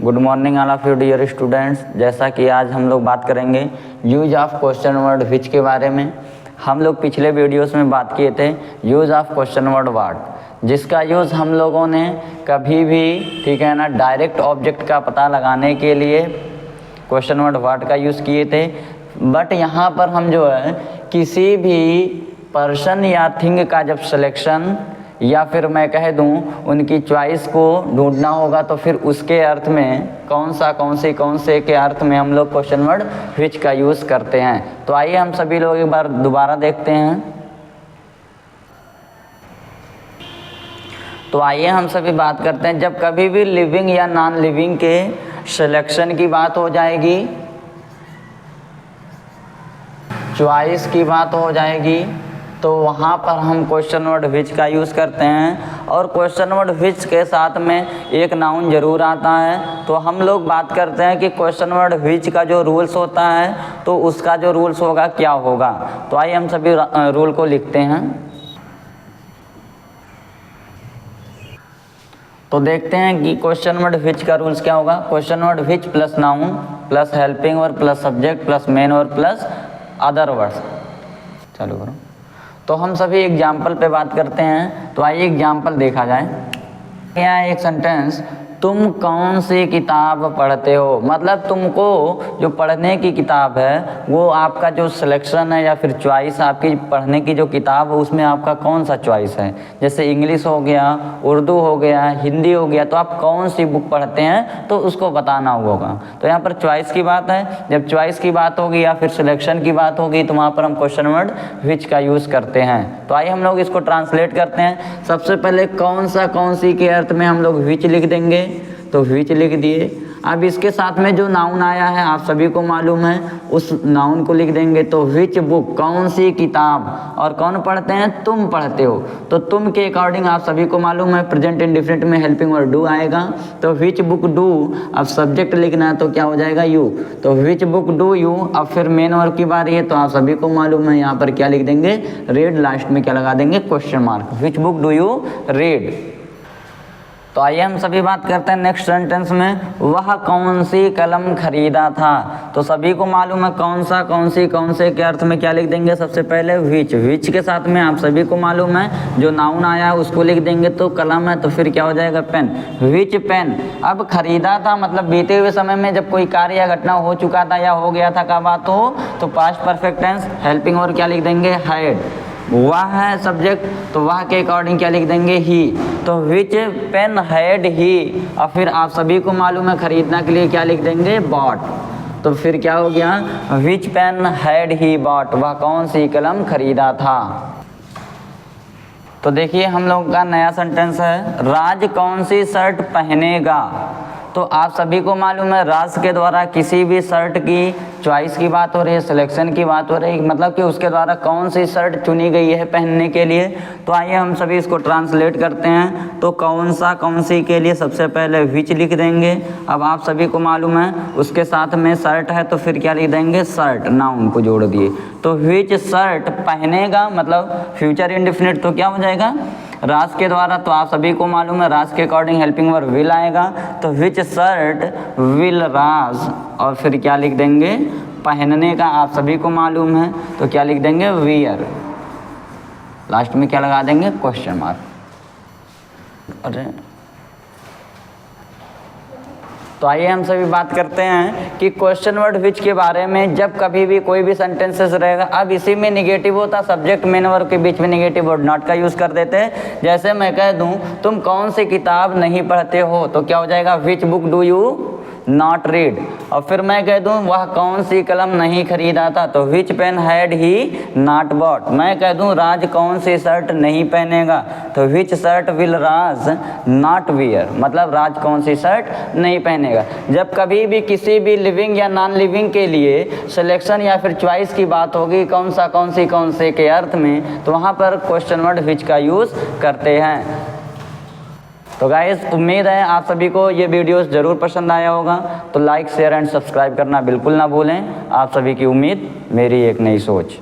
Good morning all of you dear students. जैसा कि आज हम लोग बात करेंगे use of question word which के बारे में। हम लोग पिछले वीडियोस में बात किए थे use of question word what, जिसका यूज़ हम लोगों ने कभी भी, ठीक है ना, डायरेक्ट ऑब्जेक्ट का पता लगाने के लिए क्वेश्चन वर्ड व्हाट का यूज़ किए थे। बट यहाँ पर हम जो है किसी भी पर्सन या थिंग का जब सिलेक्शन या फिर मैं कह दूं उनकी चॉइस को ढूंढना होगा तो फिर उसके अर्थ में कौन से के अर्थ में हम लोग क्वेश्चन वर्ड विच का यूज़ करते हैं। तो आइए हम सभी लोग एक बार दोबारा देखते हैं। तो आइए हम सभी बात करते हैं, जब कभी भी लिविंग या नॉन लिविंग के सिलेक्शन की बात हो जाएगी, चॉइस की बात हो जाएगी, तो वहाँ पर हम क्वेश्चन वर्ड विच का यूज़ करते हैं। और क्वेश्चन वर्ड विच के साथ में एक नाउन ज़रूर आता है। तो हम लोग बात करते हैं कि क्वेश्चन वर्ड विच का जो रूल्स होता है तो उसका जो रूल्स होगा क्या होगा। तो आइए हम सभी रूल को लिखते हैं। तो देखते हैं कि क्वेश्चन वर्ड विच का रूल्स क्या होगा। क्वेश्चन वर्ड विच plus noun plus helping verb plus subject plus main verb plus other words. चलो करो। तो हम सभी एग्जाम्पल पे बात करते हैं। तो आइए एग्जाम्पल देखा जाए। क्या है एक सेंटेंस, तुम कौन सी किताब पढ़ते हो, मतलब तुमको जो पढ़ने की किताब है वो आपका जो सिलेक्शन है या फिर चॉइस आपकी पढ़ने की जो किताब है उसमें आपका कौन सा चॉइस है। जैसे इंग्लिश हो गया, उर्दू हो गया, हिंदी हो गया, तो आप कौन सी बुक पढ़ते हैं तो उसको बताना होगा। तो यहाँ पर चॉइस की बात है। जब चॉइस की बात होगी या फिर सिलेक्शन की बात होगी तो वहाँ पर हम क्वेश्चन वर्ड विच का यूज़ करते हैं। तो आइए हम लोग इसको ट्रांसलेट करते हैं। सबसे पहले कौन सी के अर्थ में हम लोग विच लिख देंगे, तो विच लिख दिए। अब इसके साथ में जो नाउन आया है आप सभी को मालूम है, उस नाउन को लिख देंगे। तो विच बुक, कौन सी किताब, और कौन पढ़ते हैं, तुम पढ़ते हो। तो तुम के अकॉर्डिंग आप सभी को मालूम है प्रेजेंट इंडिफिनिट में हेल्पिंग वर्ब डू आएगा। तो विच बुक डू, अब सब्जेक्ट लिखना है तो क्या हो जाएगा यू। तो विच बुक डू यू। अब फिर मेन वर्ब की बारी है तो आप सभी को मालूम है यहाँ पर क्या लिख देंगे, रीड। लास्ट में क्या लगा देंगे, question mark. Which book do you read. तो आइए हम सभी बात करते हैं नेक्स्ट सेंटेंस में, वह कौन सी कलम खरीदा था। तो सभी को मालूम है कौन से के अर्थ में क्या लिख देंगे, सबसे पहले विच। विच के साथ में आप सभी को मालूम है जो नाउन आया है उसको लिख देंगे। तो कलम है तो फिर क्या हो जाएगा, पेन। विच पेन। अब खरीदा था मतलब बीते हुए समय में जब कोई कार्य या घटना हो चुका था या हो गया था का बात हो तो पास्ट परफेक्ट टेंस। हेल्पिंग और क्या लिख देंगे, हैड। वह है सब्जेक्ट तो वह के अकॉर्डिंग क्या लिख देंगे, ही। तो विच पेन हैड ही। और फिर आप सभी को मालूम है खरीदना के लिए क्या लिख देंगे, बॉट। तो फिर क्या हो गया, विच पेन हैड ही बॉट, वह कौन सी कलम खरीदा था। तो देखिए हम लोग का नया सेंटेंस है, राज कौन सी शर्ट पहनेगा। तो आप सभी को मालूम है राज के द्वारा किसी भी शर्ट की चॉइस की बात हो रही है, सिलेक्शन की बात हो रही है, मतलब कि उसके द्वारा कौन सी शर्ट चुनी गई है पहनने के लिए। तो आइए हम सभी इसको ट्रांसलेट करते हैं। तो कौन सी के लिए सबसे पहले विच लिख देंगे। अब आप सभी को मालूम है उसके साथ में शर्ट है तो फिर क्या लिख देंगे, शर्ट। नाउन को जोड़ दिए। तो विच शर्ट पहनेगा मतलब फ्यूचर इंडेफिनिट, तो क्या हो जाएगा, राज के द्वारा। तो आप सभी को मालूम है राज के अकॉर्डिंग हेल्पिंग वर्ब विल आएगा। तो विच शर्ट विल राज, और फिर क्या लिख देंगे, पहनने का आप सभी को मालूम है तो क्या लिख देंगे, वियर। लास्ट में क्या लगा देंगे, क्वेश्चन मार्क। अरे तो आइए हम सभी बात करते हैं कि क्वेश्चन वर्ड विच के बारे में। जब कभी भी कोई भी सेंटेंसेस रहेगा, अब इसी में निगेटिव होता, सब्जेक्ट मेन वर्ब के बीच में निगेटिव वर्ड नॉट का यूज़ कर देते हैं। जैसे मैं कह दूं तुम कौन सी किताब नहीं पढ़ते हो तो क्या हो जाएगा, which book do you not read. और फिर मैं कह दूं वह कौन सी कलम नहीं खरीदा था तो which pen had he not bought. मैं कह दूं राज कौन सी शर्ट नहीं पहनेगा तो which shirt will Raj not wear, मतलब राज कौन सी शर्ट नहीं पहनेगा। जब कभी भी किसी भी लिविंग या नॉन लिविंग के लिए सिलेक्शन या फिर चॉइस की बात होगी कौन से के अर्थ में, तो वहाँ पर क्वेश्चन वर्ड विच का यूज़ करते हैं। तो गाइस उम्मीद है आप सभी को ये वीडियोस ज़रूर पसंद आया होगा। तो लाइक शेयर एंड सब्सक्राइब करना बिल्कुल ना भूलें। आप सभी की उम्मीद मेरी एक नई सोच।